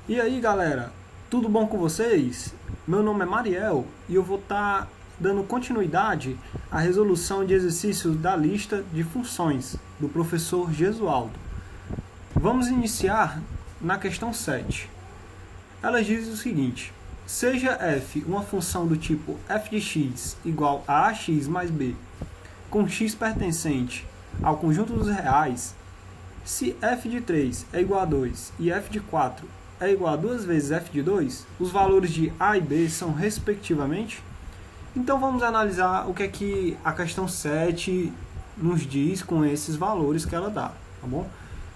E aí galera, tudo bom com vocês? Meu nome é Mariel e eu vou estar dando continuidade à resolução de exercícios da lista de funções do professor Gesualdo. Vamos iniciar na questão 7. Ela diz o seguinte: seja f uma função do tipo f de x igual a ax mais b, com x pertencente ao conjunto dos reais, se f de 3 é igual a 2 e f de 4 é igual a 2 vezes f de 2, os valores de a e b são respectivamente. Então vamos analisar o que é que a questão 7 nos diz com esses valores que ela dá, tá bom?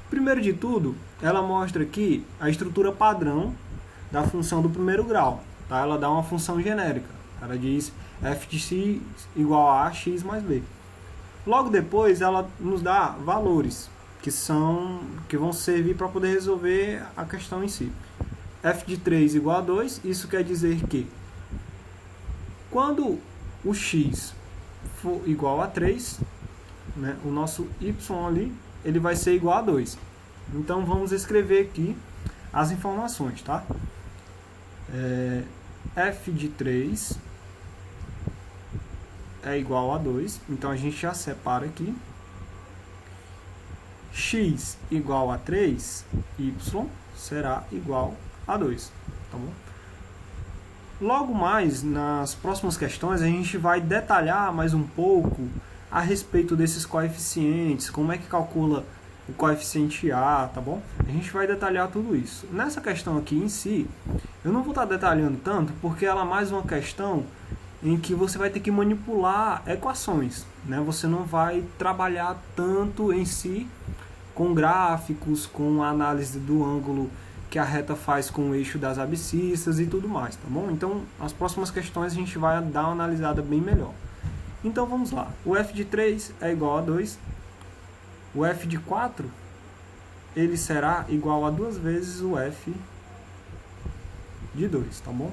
Primeiro de tudo, ela mostra aqui a estrutura padrão da função do primeiro grau, tá? Ela dá uma função genérica, ela diz f de x igual a ax mais b. Logo depois ela nos dá valores que vão servir para poder resolver a questão em si. F de 3 igual a 2, isso quer dizer que quando o x for igual a 3, né, o nosso y ali, ele vai ser igual a 2. Então vamos escrever aqui as informações, tá? F de 3 é igual a 2, então a gente já separa aqui. X igual a 3, y será igual a 2, tá bom? Logo mais, nas próximas questões, a gente vai detalhar mais um pouco a respeito desses coeficientes, como é que calcula o coeficiente A, tá bom? A gente vai detalhar tudo isso. Nessa questão aqui em si, eu não vou estar detalhando tanto, porque ela é mais uma questão em que você vai ter que manipular equações, né? Você não vai trabalhar tanto em si com gráficos, com a análise do ângulo que a reta faz com o eixo das abscissas e tudo mais, tá bom? Então, as próximas questões a gente vai dar uma analisada bem melhor. Então, vamos lá. O f de 3 é igual a 2. O f de 4, ele será igual a 2 vezes o f de 2, tá bom?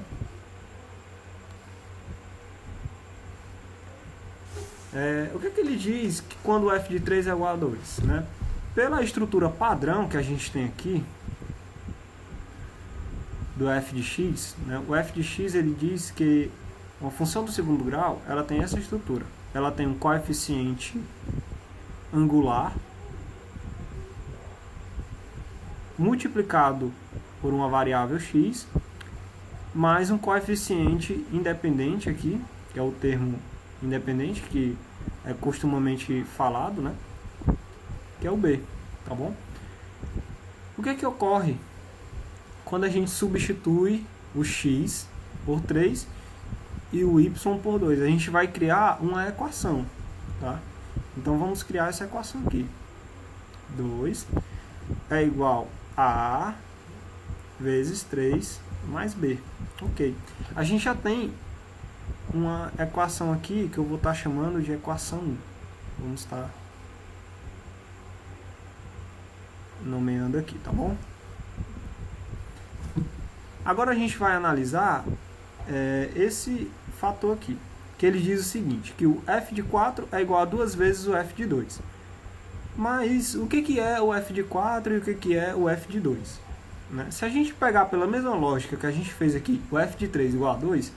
O que ele diz que quando o f de 3 é igual a 2, né? Pela estrutura padrão que a gente tem aqui, do f de x, né? O f de x ele diz que uma função do segundo grau, ela tem essa estrutura. Ela tem um coeficiente angular multiplicado por uma variável x, mais um coeficiente independente aqui, que é o termo independente, que é costumamente falado, né? Que é o b, tá bom? O que ocorre quando a gente substitui o x por 3 e o y por 2? A gente vai criar uma equação, tá? Então vamos criar essa equação aqui. 2 é igual a vezes 3 mais b. Ok. A gente já tem uma equação aqui que eu vou estar chamando de equação 1. Vamos estar nomeando aqui, tá bom? Agora a gente vai analisar esse fator aqui, que ele diz o seguinte, que o f de 4 é igual a 2 vezes o f de 2. Mas o que é o f de 4 e o que é o f de 2? Né? Se a gente pegar pela mesma lógica que a gente fez aqui, o f de 3 igual a 2,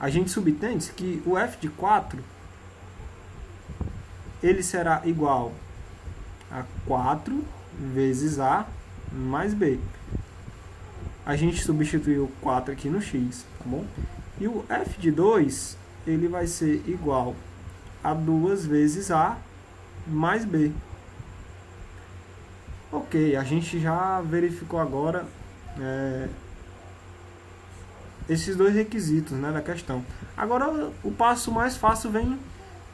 a gente subentende que o f de 4 ele será igual a 4 vezes a mais b. A gente substituiu o 4 aqui no x, tá bom? E o f de 2, ele vai ser igual a 2 vezes a mais b. Ok, a gente já verificou agora esses dois requisitos, né, da questão. Agora o passo mais fácil vem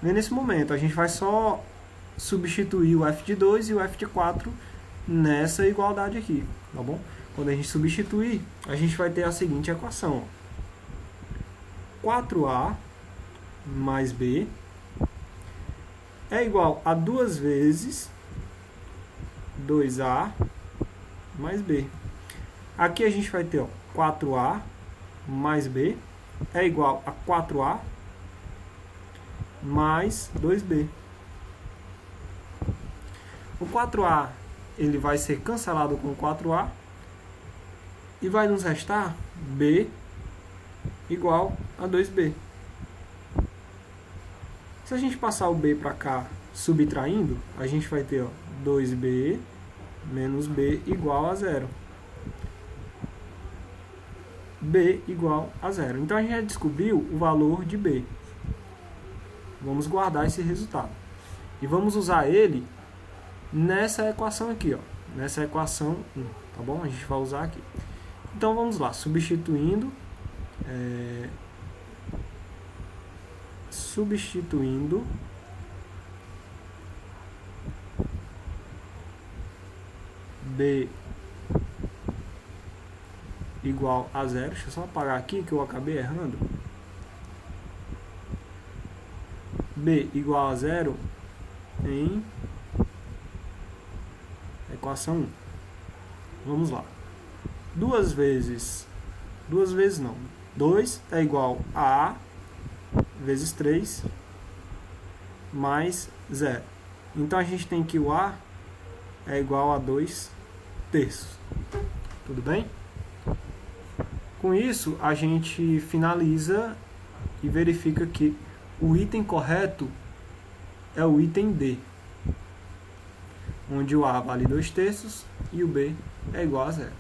nesse momento. A gente vai só substituir o f de 2 e o f de 4 nessa igualdade aqui, tá bom? Quando a gente substituir, a gente vai ter a seguinte equação. 4a mais b é igual a 2 vezes 2a mais b. Aqui a gente vai ter 4a mais b é igual a 4a mais 2b. O 4a ele vai ser cancelado com 4a E vai nos restar B igual a 2B. Se a gente passar o B para cá subtraindo, a gente vai ter 2B menos B igual a 0. B igual a 0. Então a gente já descobriu o valor de B. Vamos guardar esse resultado. E vamos usar ele nessa equação aqui, nessa equação 1, tá bom? A gente vai usar aqui. Então vamos lá, substituindo B igual a 0. Deixa eu só apagar aqui que eu acabei errando. B igual a 0 em equação 1. Vamos lá. 2 é igual a A vezes 3 mais 0. Então a gente tem que o A é igual a 2 terços. Tudo bem? Com isso, a gente finaliza e verifica que o item correto é o item D, onde o A vale 2 terços e o B é igual a 0.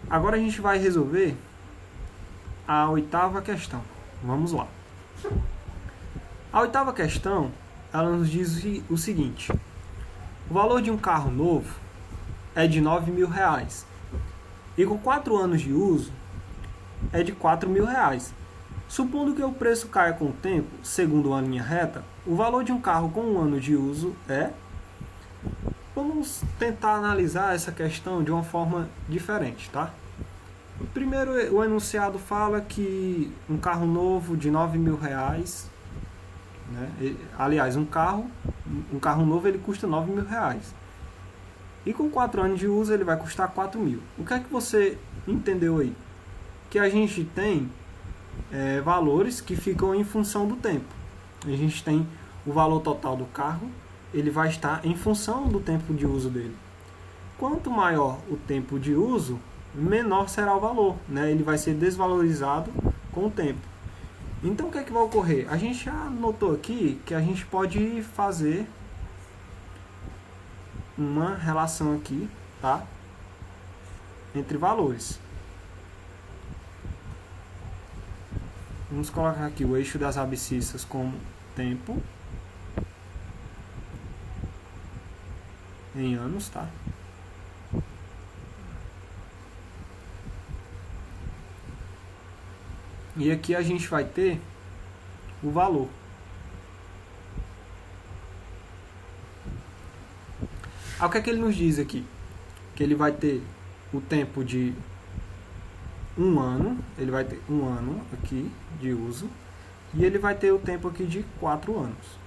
Agora a gente vai resolver a 8ª questão. Vamos lá. A 8ª questão, ela nos diz o seguinte: o valor de um carro novo é de R$9.000 e com 4 anos de uso é de R$4.000. Supondo que o preço caia com o tempo, segundo uma linha reta, o valor de um carro com 1 ano de uso é... Vamos tentar analisar essa questão de uma forma diferente, tá? Primeiro, o enunciado fala que um carro novo de R$9.000, né? Aliás, um carro novo ele custa R$9.000. E com 4 anos de uso ele vai custar R$4.000. O que é que você entendeu aí? Que a gente tem valores que ficam em função do tempo. A gente tem o valor total do carro, ele vai estar em função do tempo de uso dele. Quanto maior o tempo de uso, menor será o valor, né? Ele vai ser desvalorizado com o tempo. Então o que é que vai ocorrer? A gente já notou aqui que a gente pode fazer uma relação aqui, tá? Entre valores. Vamos colocar aqui o eixo das abscissas como tempo em anos, tá? E aqui a gente vai ter o valor. O que é que ele nos diz aqui? Que ele vai ter o tempo de 1 ano, ele vai ter 1 ano aqui de uso, e ele vai ter o tempo aqui de 4 anos.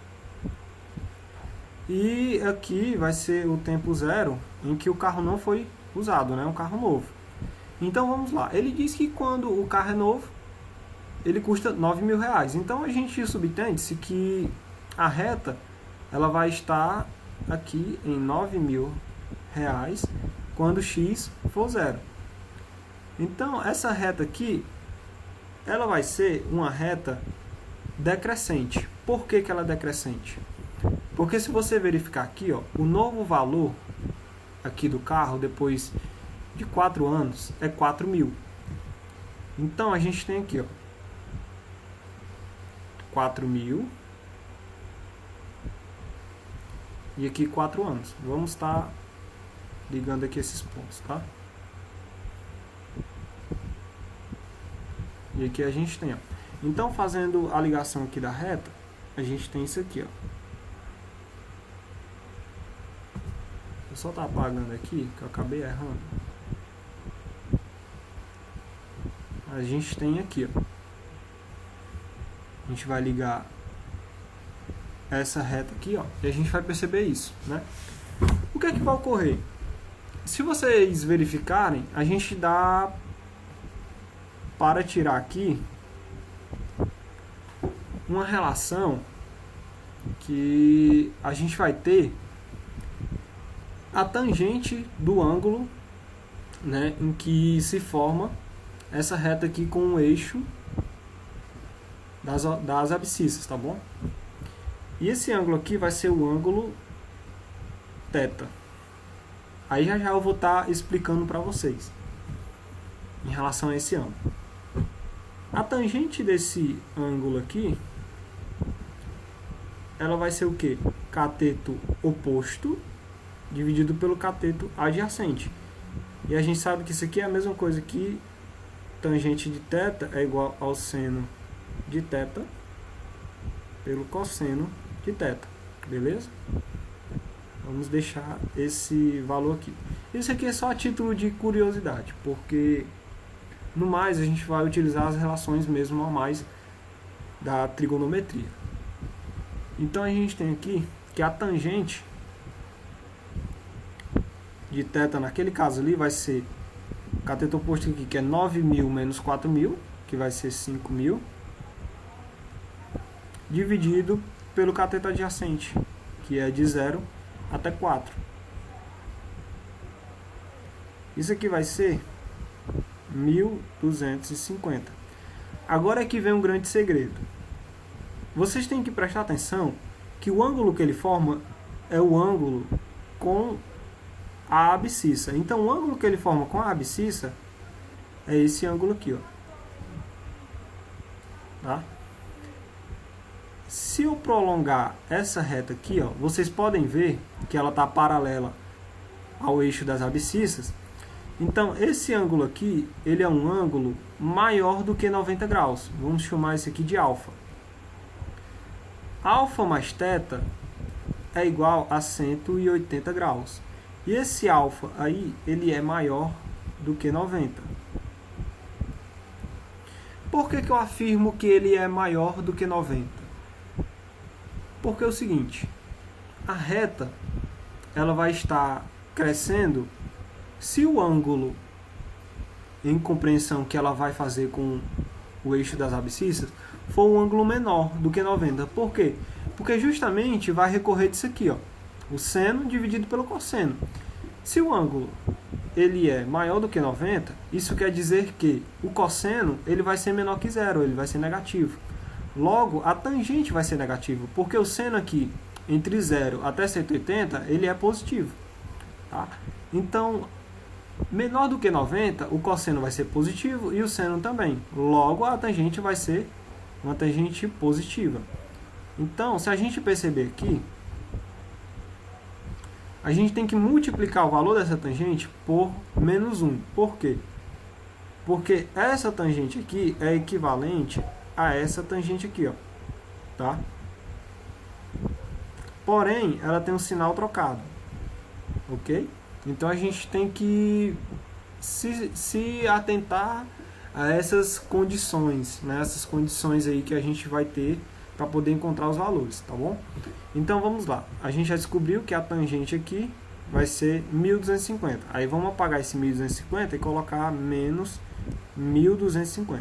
E aqui vai ser o tempo 0 em que o carro não foi usado, né? Um carro novo. Então vamos lá. Ele diz que quando o carro é novo, ele custa R$9.000. Então a gente subentende-se que a reta ela vai estar aqui em R$9.000 quando x for 0. Então essa reta aqui ela vai ser uma reta decrescente. Por que ela é decrescente? Porque se você verificar aqui, o novo valor aqui do carro depois de 4 anos é 4.000. Então a gente tem aqui 4.000 e aqui 4 anos. Vamos estar ligando aqui esses pontos, tá? E aqui a gente tem, Então, fazendo a ligação aqui da reta, a gente tem isso aqui, Vou só estar apagando aqui, que eu acabei errando. A gente tem aqui, A gente vai ligar essa reta aqui, e a gente vai perceber isso, né? O que é que vai ocorrer? Se vocês verificarem, a gente dá para tirar aqui uma relação que a gente vai ter a tangente do ângulo né, em que se forma essa reta aqui com o eixo das abscissas, tá bom? E esse ângulo aqui vai ser o ângulo θ. Aí já eu vou estar explicando para vocês em relação a esse ângulo. A tangente desse ângulo aqui, ela vai ser o quê? Cateto oposto dividido pelo cateto adjacente. E a gente sabe que isso aqui é a mesma coisa que tangente de θ é igual ao seno de θ pelo cosseno de θ. Beleza? Vamos deixar esse valor aqui. Isso aqui é só a título de curiosidade, porque no mais a gente vai utilizar as relações mesmo normais da trigonometria. Então a gente tem aqui que a tangente de θ naquele caso ali vai ser o cateto oposto aqui, que é 9.000 menos 4.000, que vai ser 5.000, dividido pelo cateto adjacente, que é de 0 até 4. Isso aqui vai ser 1.250. Agora é que vem um grande segredo. Vocês têm que prestar atenção que o ângulo que ele forma é o ângulo com a abscissa. Então o ângulo que ele forma com a abscissa é esse ângulo aqui, ó. Tá? Se eu prolongar essa reta aqui, ó, vocês podem ver que ela está paralela ao eixo das abscissas. Então esse ângulo aqui, ele é um ângulo maior do que 90 graus. Vamos chamar esse aqui de alfa. Alfa mais θ é igual a 180 graus. E esse alfa aí, ele é maior do que 90. Por que eu afirmo que ele é maior do que 90? Porque é o seguinte, a reta ela vai estar crescendo se o ângulo em compreensão que ela vai fazer com o eixo das abscissas for um ângulo menor do que 90. Por quê? Porque justamente vai recorrer disso aqui, ó, o seno dividido pelo cosseno. Se o ângulo ele é maior do que 90, isso quer dizer que o cosseno ele vai ser menor que zero, ele vai ser negativo. Logo, a tangente vai ser negativa, porque o seno aqui, entre 0 até 180, ele é positivo. Tá? Então, menor do que 90, o cosseno vai ser positivo e o seno também. Logo, a tangente vai ser uma tangente positiva. Então, se a gente perceber aqui, a gente tem que multiplicar o valor dessa tangente por menos 1. Por quê? Porque essa tangente aqui é equivalente a essa tangente aqui, ó, tá? Porém, ela tem um sinal trocado, ok? Então a gente tem que se atentar a essas condições, né? Essas condições aí que a gente vai ter para poder encontrar os valores, tá bom? Então vamos lá, a gente já descobriu que a tangente aqui vai ser 1.250. Aí vamos apagar esse 1.250 e colocar menos 1.250.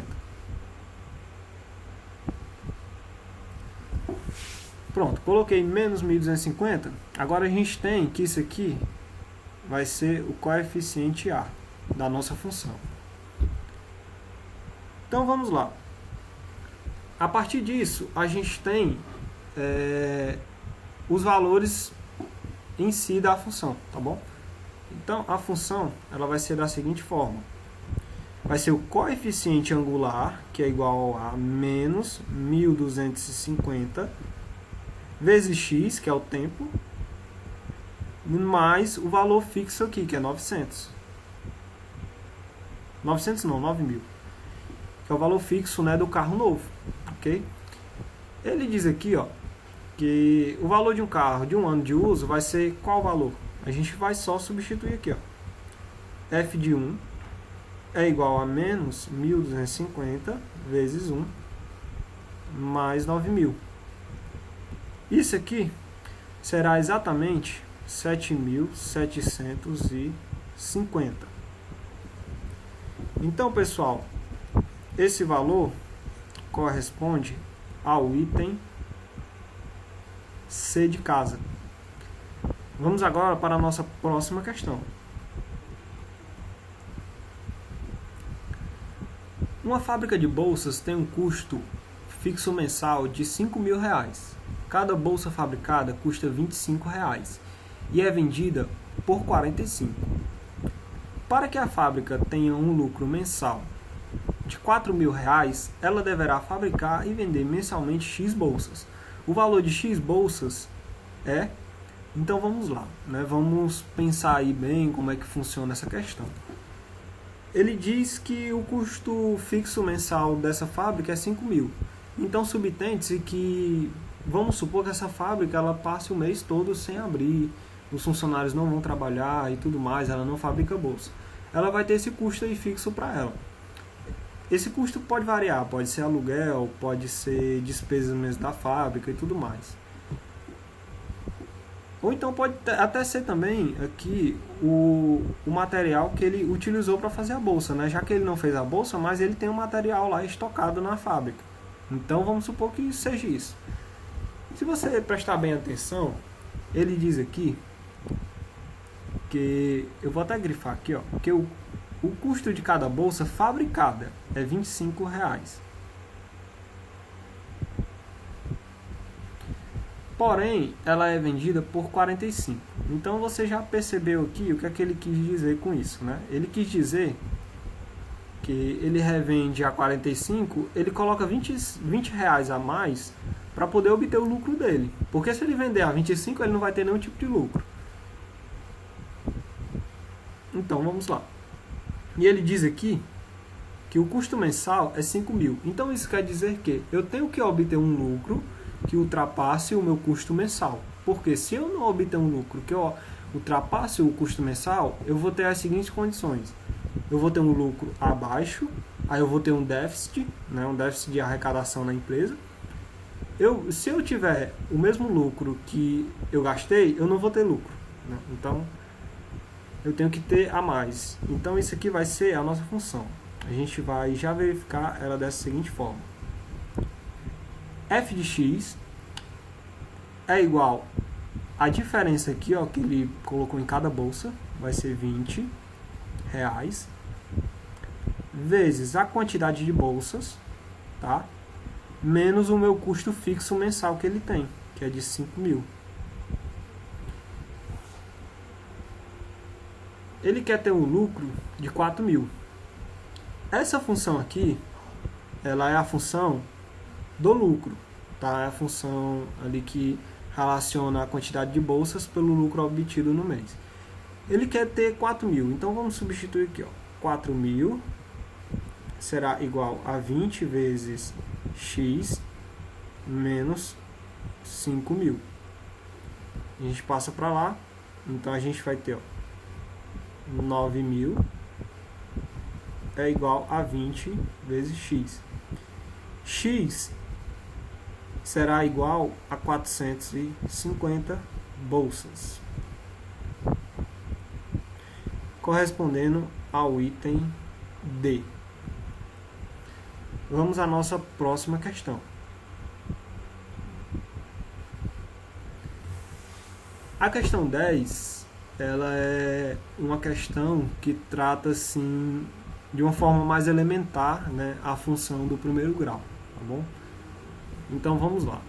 Pronto, coloquei menos 1.250. Agora a gente tem que isso aqui vai ser o coeficiente A da nossa função. Então vamos lá. A partir disso, a gente tem os valores em si da função, tá bom? Então a função ela vai ser da seguinte forma. Vai ser o coeficiente angular, que é igual a menos 1.250 vezes x, que é o tempo, mais o valor fixo aqui, que é 900. 900 não, 9.000. Que é o valor fixo, né, do carro novo, ok? Ele diz aqui, ó, que o valor de um carro de um ano de uso vai ser qual valor? A gente vai só substituir aqui, ó. F de 1 é igual a menos 1.250 vezes 1 mais 9.000. Isso aqui será exatamente 7.750. Então, pessoal, esse valor corresponde ao item C de casa. Vamos agora para a nossa próxima questão. Uma fábrica de bolsas tem um custo fixo mensal de R$5.000. Cada bolsa fabricada custa R$25 e é vendida por R$45. Para que a fábrica tenha um lucro mensal de R$4.000, ela deverá fabricar e vender mensalmente X bolsas. O valor de X bolsas é... Então vamos lá, né? Vamos pensar aí bem como é que funciona essa questão. Ele diz que o custo fixo mensal dessa fábrica é 5.000. Então subtende-se que, vamos supor que essa fábrica ela passe o mês todo sem abrir, os funcionários não vão trabalhar e tudo mais, ela não fabrica bolsa. Ela vai ter esse custo aí fixo para ela. Esse custo pode variar, pode ser aluguel, pode ser despesas mesmo da fábrica e tudo mais. Ou então pode até ser também aqui o material que ele utilizou para fazer a bolsa, né? Já que ele não fez a bolsa, mas ele tem um material lá estocado na fábrica. Então vamos supor que seja isso. Se você prestar bem atenção, ele diz aqui que, eu vou até grifar aqui, ó, que o custo de cada bolsa fabricada é R$25. Porém, ela é vendida por R$45. Então você já percebeu aqui o que é que ele quis dizer com isso, né? Ele quis dizer que ele revende a R$45, ele coloca R$20 a mais para poder obter o lucro dele. Porque se ele vender a R$25, ele não vai ter nenhum tipo de lucro. Então vamos lá. E ele diz aqui que o custo mensal é 5.000. Então isso quer dizer que eu tenho que obter um lucro que ultrapasse o meu custo mensal. Porque se eu não obter um lucro que ultrapasse o custo mensal, eu vou ter as seguintes condições. Eu vou ter um lucro abaixo, aí eu vou ter um déficit, né, um déficit de arrecadação na empresa. Se eu tiver o mesmo lucro que eu gastei, eu não vou ter lucro, né? Então, eu tenho que ter a mais. Então, isso aqui vai ser a nossa função. A gente vai já verificar ela dessa seguinte forma. F de x é igual a diferença aqui, ó, que ele colocou em cada bolsa, vai ser R$20, vezes a quantidade de bolsas, tá? Menos o meu custo fixo mensal que ele tem, que é de 5.000. Ele quer ter um lucro de 4.000. Essa função aqui, ela é a função do lucro, tá? É a função ali que relaciona a quantidade de bolsas pelo lucro obtido no mês. Ele quer ter 4.000, então vamos substituir aqui, ó. 4.000 será igual a 20 vezes x menos 5.000. A gente passa para lá, então a gente vai ter, ó, 9.000 é igual a 20 vezes x. X será igual a 450 bolsas, correspondendo ao item D. Vamos à nossa próxima questão. A questão 10, ela é uma questão que trata assim de uma forma mais elementar, né, a função do primeiro grau, tá bom? Então vamos lá.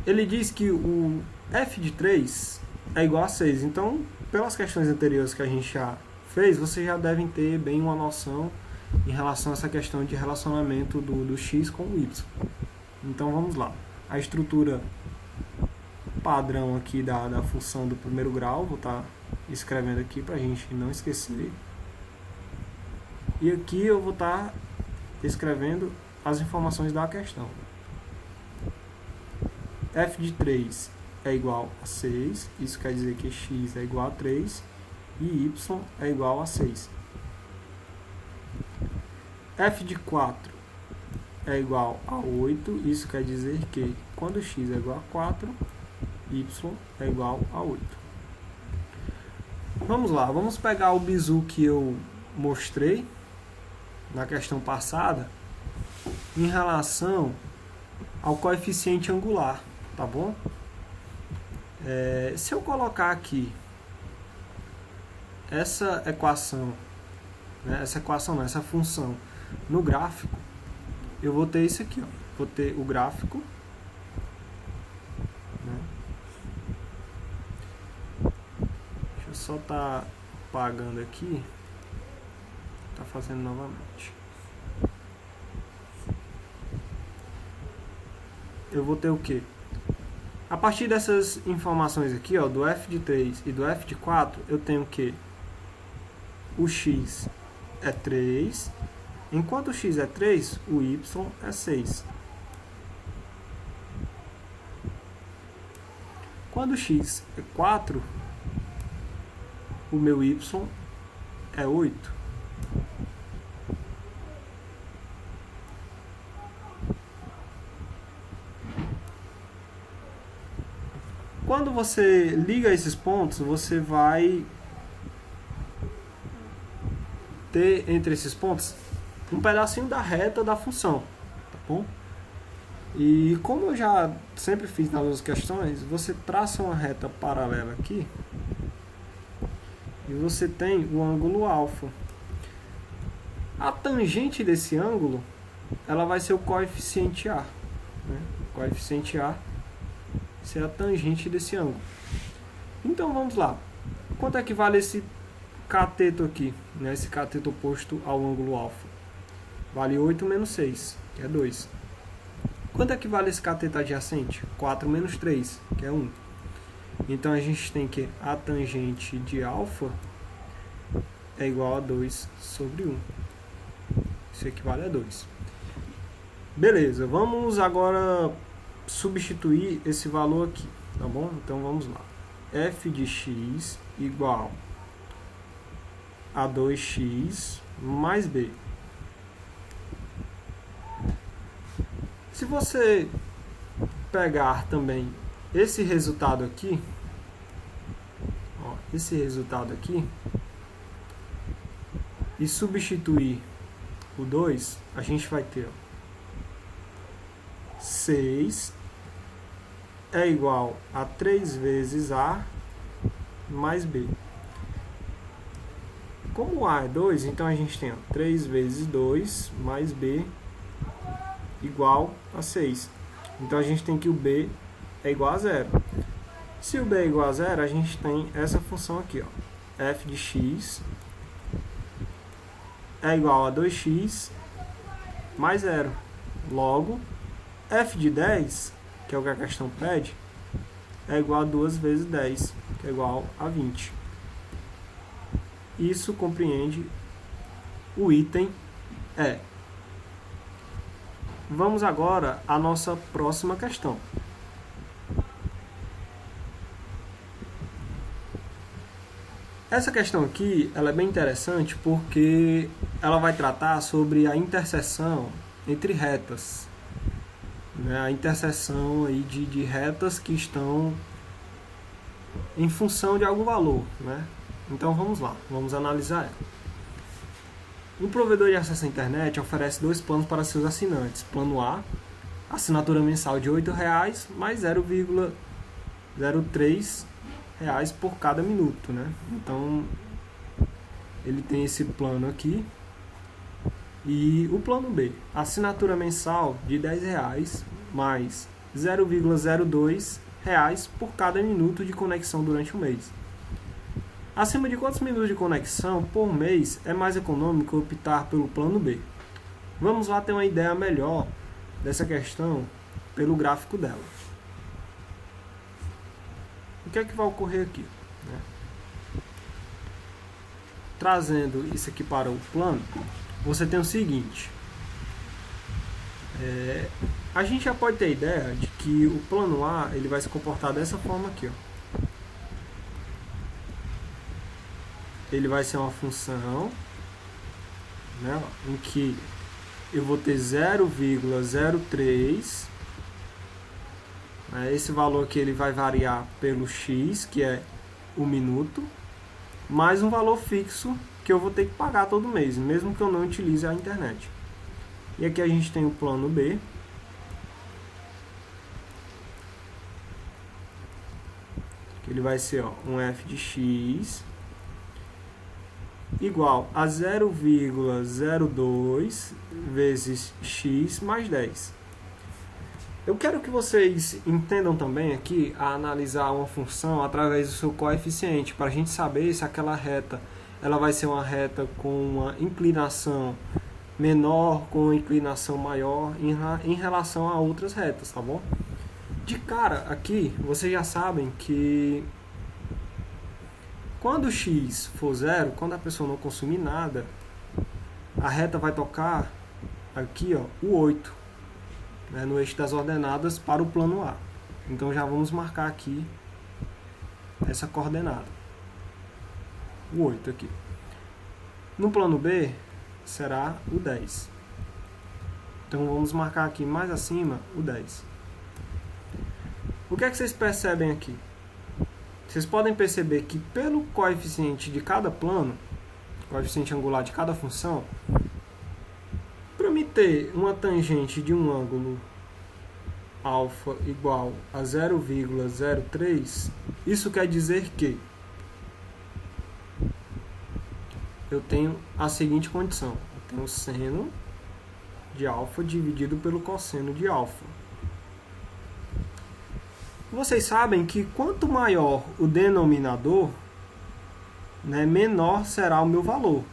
Ele diz que o f de 3 é igual a 6. Então, pelas questões anteriores que a gente já fez, vocês já devem ter bem uma noção em relação a essa questão de relacionamento do x com o y. Então vamos lá. A estrutura padrão aqui da função do primeiro grau, vou estar escrevendo aqui para a gente não esquecer. E aqui eu vou estar escrevendo as informações da questão. F de 3 é igual a 6, isso quer dizer que x é igual a 3 e y é igual a 6. F de 4 é igual a 8, isso quer dizer que quando x é igual a 4, y é igual a 8. Vamos lá, vamos pegar o bizu que eu mostrei na questão passada em relação ao coeficiente angular, tá bom? Se eu colocar aqui essa equação né, essa equação não, essa função no gráfico, eu vou ter isso aqui, ó. Vou ter o gráfico, né? Deixa eu só estar apagando aqui, tá fazendo novamente. Eu vou ter o quê? A partir dessas informações aqui, ó, do f de 3 e do f de 4, eu tenho que o x é 3, enquanto o x é 3, o y é 6. Quando o x é 4, o meu y é 8. Quando você liga esses pontos, você vai ter entre esses pontos um pedacinho da reta da função, tá bom? E como eu já sempre fiz nas outras questões, você traça uma reta paralela aqui e você tem o ângulo alfa. A tangente desse ângulo, ela vai ser o coeficiente A, né? O coeficiente A ser a tangente desse ângulo. Então vamos lá. Quanto é que vale esse cateto aqui, né? Esse cateto oposto ao ângulo alfa? Vale 8 menos 6, que é 2. Quanto é que vale esse cateto adjacente? 4 menos 3, que é 1. Então a gente tem que a tangente de alfa é igual a 2 sobre 1. Isso equivale a 2. Beleza, vamos agora substituir esse valor aqui, tá bom? Então vamos lá. F de x igual a 2x mais b. Se você pegar também esse resultado aqui, ó, esse resultado aqui, e substituir o 2, a gente vai ter, ó, 6 é igual a 3 vezes A mais B. Como A é 2, então a gente tem, ó, 3 vezes 2 mais B igual a 6. Então a gente tem que o B é igual a 0. Se o B é igual a 0, a gente tem essa função aqui, ó, f de x é igual a 2x mais 0. Logo, f de 10, que é o que a questão pede, é igual a 2 vezes 10, que é igual a 20. Isso compreende o item E. Vamos agora à nossa próxima questão. Essa questão aqui, ela é bem interessante porque ela vai tratar sobre a interseção entre retas, né? A interseção aí de retas que estão em função de algum valor, né? Então vamos lá, vamos analisar ela. O provedor de acesso à internet oferece 2 planos para seus assinantes. Plano A, assinatura mensal de R$ 8,00 mais 0,03 reais por cada minuto, né? Então ele tem esse plano aqui. E o plano B, assinatura mensal de R$ 10,00 mais 0,02 reais por cada minuto de conexão durante o mês. Acima de quantos minutos de conexão por mês é mais econômico optar pelo plano B? Vamos lá ter uma ideia melhor dessa questão pelo gráfico dela. O que é que vai ocorrer aqui, né? Trazendo isso aqui para o plano, você tem o seguinte. A gente já pode ter a ideia de que o plano A ele vai se comportar dessa forma aqui, ó. Ele vai ser uma função, né, em que eu vou ter 0,03, né, esse valor aqui ele vai variar pelo x, que é o minuto, mais um valor fixo que eu vou ter que pagar todo mês, mesmo que eu não utilize a internet. E aqui a gente tem o plano B, que ele vai ser, ó, um f de x igual a 0,02 vezes x mais 10. Eu quero que vocês entendam também aqui a analisar uma função através do seu coeficiente, para a gente saber se aquela reta ela vai ser uma reta com uma inclinação menor, com uma inclinação maior em relação a outras retas, tá bom? De cara, aqui, vocês já sabem que quando x for zero, quando a pessoa não consumir nada, a reta vai tocar aqui, ó, o 8, né, no eixo das ordenadas para o plano A. Então já vamos marcar aqui essa coordenada, o 8 aqui. No plano B será o 10. Então vamos marcar aqui mais acima o 10. O que é que vocês percebem aqui? Vocês podem perceber que pelo coeficiente de cada plano, coeficiente angular de cada função, para me ter uma tangente de um ângulo alfa igual a 0,03, isso quer dizer que eu tenho a seguinte condição: eu tenho o seno de alfa dividido pelo cosseno de alfa. Vocês sabem que quanto maior o denominador, né, menor será o meu valor.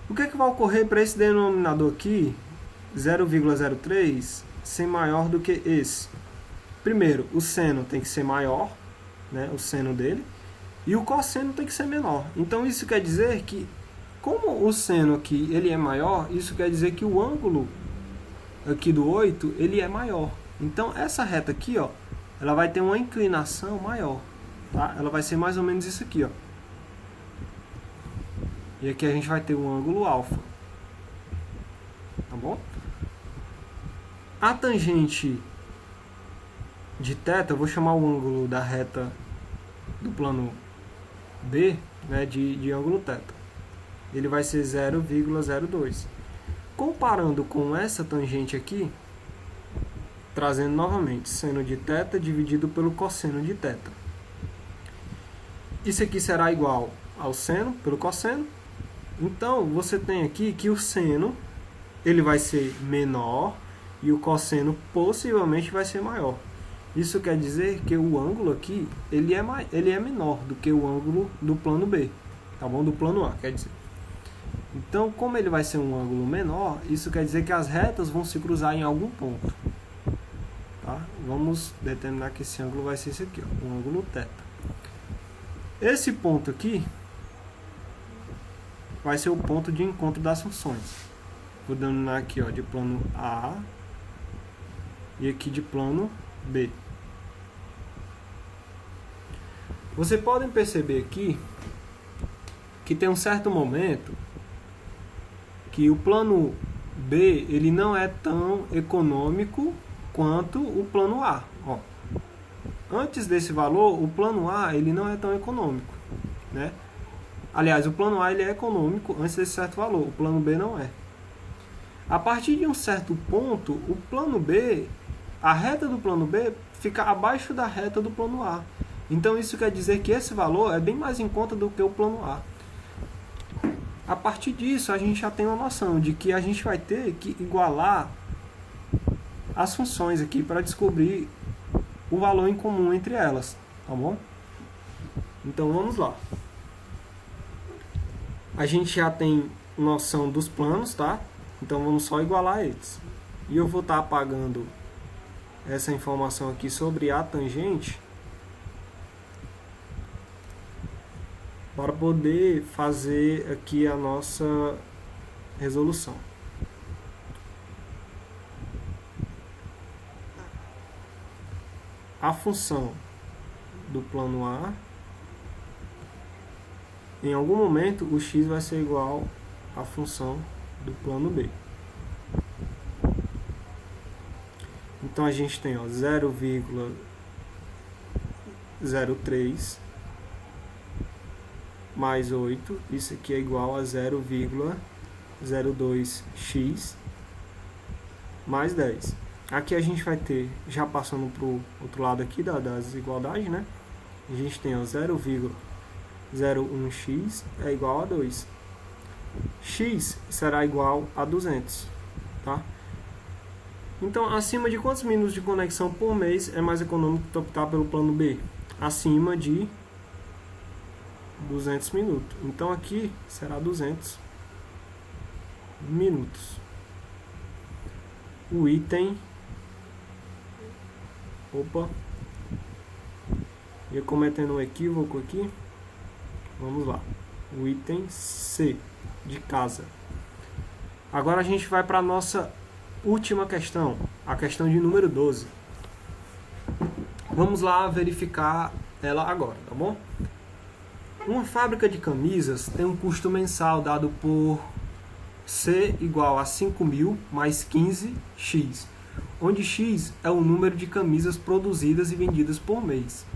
O que é que vai ocorrer para esse denominador aqui, 0,03, ser maior do que esse? Primeiro, o seno tem que ser maior, né, o seno dele, e o cosseno tem que ser menor. Então isso quer dizer que, como o seno aqui ele é maior, isso quer dizer que o ângulo aqui do 8 ele é maior. Então essa reta aqui, ó, ela vai ter uma inclinação maior, tá? Ela vai ser mais ou menos isso aqui, ó. E aqui a gente vai ter um ângulo alfa, tá bom? A tangente de θ, eu vou chamar o ângulo da reta do plano B, né, de ângulo θ. Ele vai ser 0,02. Comparando com essa tangente aqui, trazendo novamente seno de θ dividido pelo cosseno de θ. Isso aqui será igual ao seno pelo cosseno. Então, você tem aqui que o seno ele vai ser menor e o cosseno possivelmente vai ser maior. Isso quer dizer que o ângulo aqui ele é menor do que o ângulo do plano B, tá bom? Do plano A, quer dizer. Então, como ele vai ser um ângulo menor, isso quer dizer que as retas vão se cruzar em algum ponto. Tá? Vamos determinar que esse ângulo vai ser esse aqui, ó, um ângulo θ. Esse ponto aqui vai ser o ponto de encontro das funções. Vou denominar aqui, ó, de plano A e aqui de plano B. Vocês podem perceber aqui que tem um certo momento que o plano B ele não é tão econômico quanto o plano A. Ó. Antes desse valor, o plano A ele não é tão econômico, né? Aliás, o plano A ele é econômico antes desse certo valor, o plano B não é. A partir de um certo ponto, o plano B, a reta do plano B fica abaixo da reta do plano A. Então isso quer dizer que esse valor é bem mais em conta do que o plano A. A partir disso, a gente já tem uma noção de que a gente vai ter que igualar as funções aqui para descobrir o valor em comum entre elas, tá bom? Então vamos lá. A gente já tem noção dos planos, tá? Então vamos só igualar eles. E eu vou estar apagando essa informação aqui sobre a tangente para poder fazer aqui a nossa resolução. A função do plano A, em algum momento o x vai ser igual à função do plano B. Então a gente tem 0,03 mais 8, isso aqui é igual a 0,02x mais 10. Aqui a gente vai ter, já passando para o outro lado aqui da desigualdade, né? A gente tem 0,02 0,1x é igual a 2. X será igual a 200, tá? Então, acima de quantos minutos de conexão por mês é mais econômico optar pelo plano B? Acima de 200 minutos. Então, aqui será 200 minutos. O item... Opa! Ia cometendo um equívoco aqui. Vamos lá. O item C, de casa. Agora a gente vai para a nossa última questão, a questão de número 12. Vamos lá verificar ela agora, tá bom? Uma fábrica de camisas tem um custo mensal dado por C igual a 5.000 mais 15x, onde x é o número de camisas produzidas e vendidas por mês.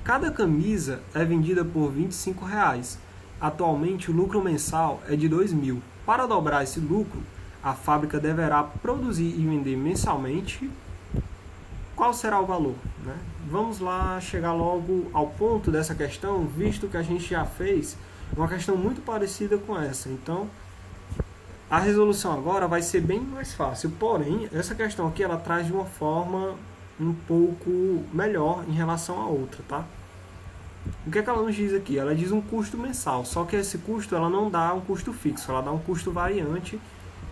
Cada camisa é vendida por R$ 25,00. Atualmente o lucro mensal é de R$ 2.000. Para dobrar esse lucro, a fábrica deverá produzir e vender mensalmente. Qual será o valor, né? Vamos lá chegar logo ao ponto dessa questão, visto que a gente já fez uma questão muito parecida com essa. Então, a resolução agora vai ser bem mais fácil. Porém, essa questão aqui ela traz de uma forma um pouco melhor em relação à outra, tá? O que é que ela nos diz aqui? Ela diz um custo mensal, só que esse custo ela não dá um custo fixo, ela dá um custo variante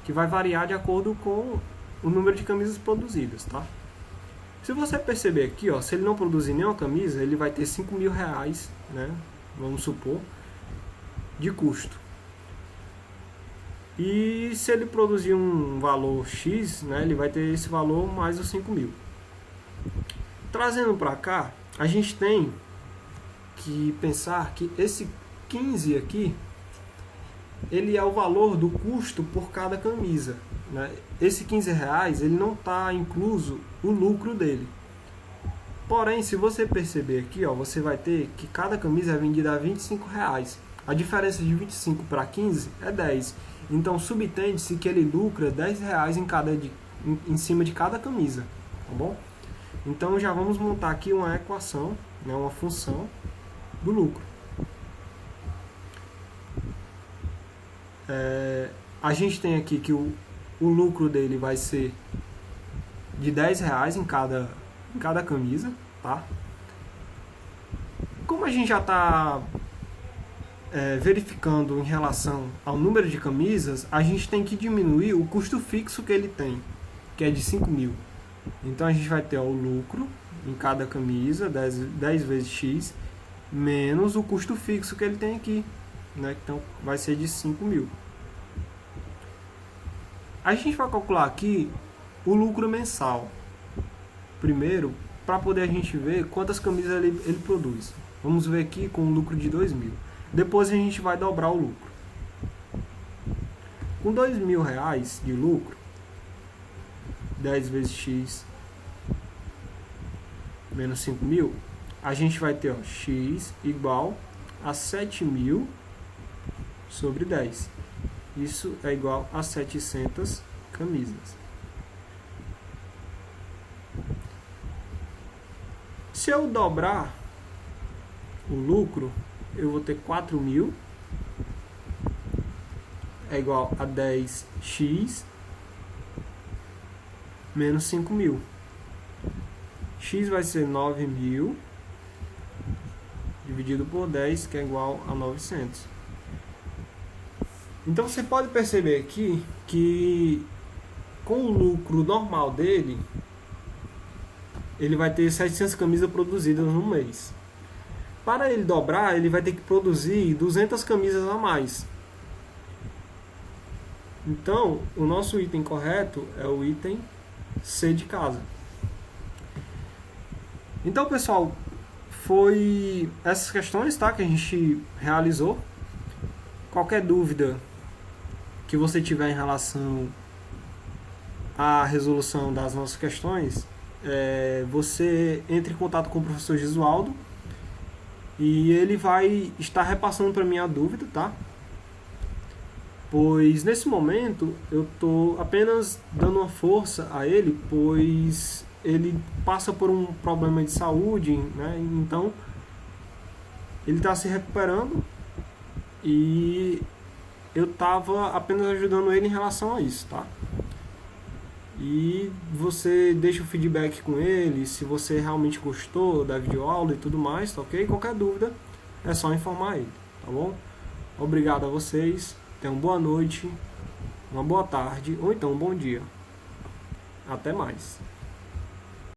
que vai variar de acordo com o número de camisas produzidas, tá? Se você perceber aqui, ó, se ele não produzir nenhuma camisa, ele vai ter R$5.000, né? Vamos supor, de custo. E se ele produzir um valor X, né, ele vai ter esse valor mais os 5.000. Trazendo para cá, a gente tem que pensar que esse 15 aqui, ele é o valor do custo por cada camisa, né? Esse R$15, ele não está incluso o lucro dele. Porém, se você perceber aqui, ó, você vai ter que cada camisa é vendida a R$25,00. A diferença de 25 para 15 é 10. Então, subtende-se que ele lucra R$10 em cima de cada camisa, tá bom? Então, já vamos montar aqui uma equação, né, uma função do lucro. A gente tem aqui que o lucro dele vai ser de R$10 em cada camisa, tá? Como a gente já está verificando em relação ao número de camisas, a gente tem que diminuir o custo fixo que ele tem, que é de 5.000. Então a gente vai ter o lucro em cada camisa, 10 vezes x, menos o custo fixo que ele tem aqui, né? Então vai ser de 5.000. A gente vai calcular aqui o lucro mensal. Primeiro, para poder a gente ver quantas camisas ele produz. Vamos ver aqui com um lucro de 2.000. Depois a gente vai dobrar o lucro. Com R$2.000 de lucro, 10 vezes x menos 5.000, a gente vai ter, ó, x igual a 7.000 sobre 10. Isso é igual a 700 camisas. Se eu dobrar o lucro, eu vou ter 4.000 é igual a 10x menos 5.000. X vai ser 9.000 dividido por 10, que é igual a 900. Então você pode perceber aqui que com o lucro normal dele, ele vai ter 700 camisas produzidas no mês. Para ele dobrar, ele vai ter que produzir 200 camisas a mais. Então, o nosso item correto é o item C de casa. Então, pessoal, foi essas questões, tá, que a gente realizou. Qualquer dúvida que você tiver em relação à resolução das nossas questões, você entre em contato com o professor Gesualdo e ele vai estar repassando para mim a dúvida, tá? Pois nesse momento eu estou apenas dando uma força a ele, pois ele passa por um problema de saúde, né? Então Ele está se recuperando e eu estava apenas ajudando ele em relação a isso, tá? E você deixa o feedback com ele, se você realmente gostou da videoaula e tudo mais, tá ok? Qualquer dúvida é só informar ele, tá bom? Obrigado a vocês, tenham boa noite, uma boa tarde ou então um bom dia. Até mais.